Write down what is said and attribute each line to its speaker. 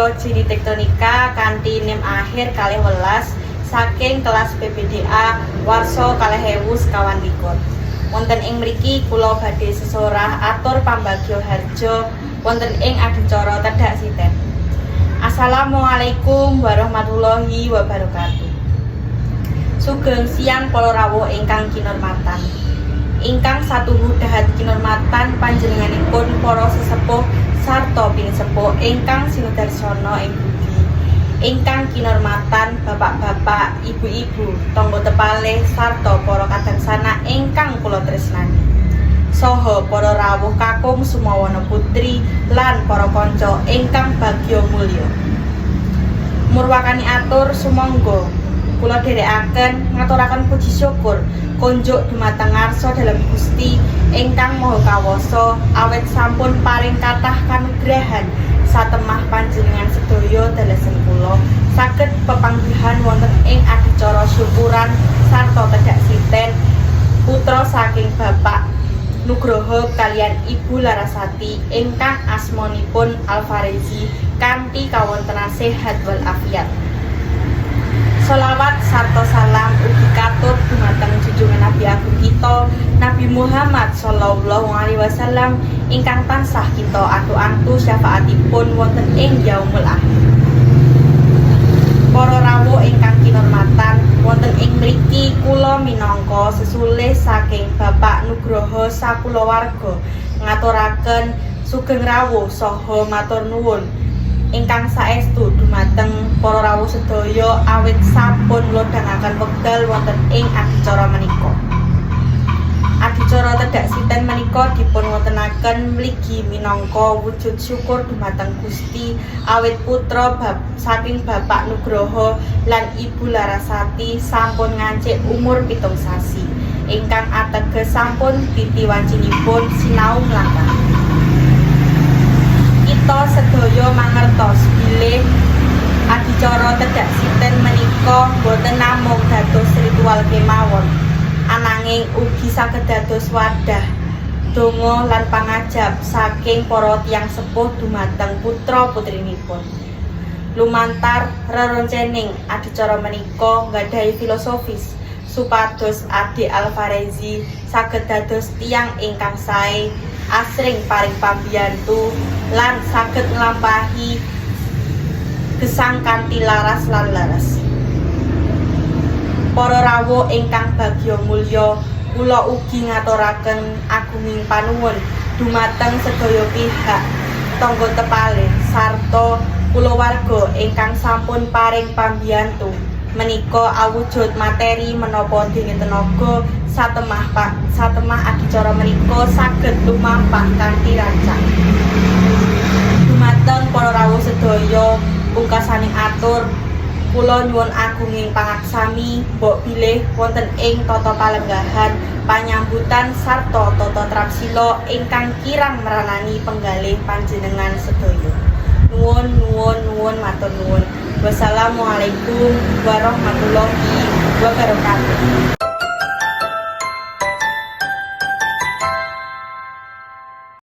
Speaker 1: Putra Jiri Tektonika kanthi nem akhir 12 saking kelas PPDA warsa 2021. Wonten ing mriki kula badhe sesorah atur pambagya harja wonten ing adicara tedhak siten. Assalamualaikum warahmatullahi wabarakatuh. Sugeng siang para rawuh ingkang kinurmatan. Ingkang satuhu dahat kinurmatan panjenenganipun para sesepuh sarta pinisepuh ingkang sinudarsana ing budi. Ingkang kinurmatan bapak-bapak, ibu-ibu, tangga tepalih sarta para kadhangsana ingkang kula tresnani. Saha para rawuh kakung sumawana putri lan para kanca ingkang bagya mulya. Murwakani atur sumangga kula dherekaken ngaturaken puji syukur konjuk dumateng ngarsa dalem Gusti ingkang Maha Kawasa awet sampun paring kathah kanugrahan satemah panjenengan sedaya dalesen kula saged pepanggihan wonten ing adicara syukuran sarta tedhak siten putra saking Bapak Nugroho kaliyan Ibu Larasati ingkang asmanipun Alfarezi kanthi kawontenan sehat wal afiat. Sholawat sarta salam ugi katut dumateng junjungan Nabi Agung kita Nabi Muhammad sallallahu alaihi wasallam ingkang tansah kita antu-antu syafaatipun wonten ing yaumul akhir. Para rawuh ingkang kinurmatan, wonten ing mriki kula minangka sesulih saking Bapak Nugroho sakulawarga ngaturaken sugeng rawuh saha matur nuwun ingkang saestu dumateng para rawuh sedaya awit sampun nglodhangaken wekdal wonten ing adicara menika. Adicara tedhak siten menika dipun wontenaken mligi minangka wujud syukur dumateng Gusti awit putra saking Bapak Nugroho lan Ibu Larasati sampun ngancik umur 7 sasi ingkang ateges sampun pitiwancinipun sinau mlampah. Kita sedaya mangertos bilih adicara tedhak siten menika boten namung dados ritual kemawon, ananging ugi saged dados wadah donga lan pangajab saking para tiyang sepuh dumateng putra putrinipun. Lumantar reroncening adicara menika nggadhahi filosofis supados Adik Alfarezi saged dados tiyang ingkang sae asring paring pambiyantu lan saged nglampahi gesang kanthi laras lan laras. Para rawuh ingkang bagya mulya, kula ugi ngaturaken agunging panuwun dumateng sedaya pihak tangga tepalih sarta kulawarga ingkang sampun paring pambiyantu menika awujud materi menapa dene tenaga satemah adicara menika saged lumampah kanthi rancang. Dumateng para rawuh sedaya pungkasaning atur kula nyuwun agunging pangaksami mbok bilih wonten ing tata palenggahan panyambutan sarta tata trapsila ingkang kirang meranani penggalih panjenengan sedaya. Nuwun matur nuwun. Wassalamualaikum warahmatullahi wabarakatuh.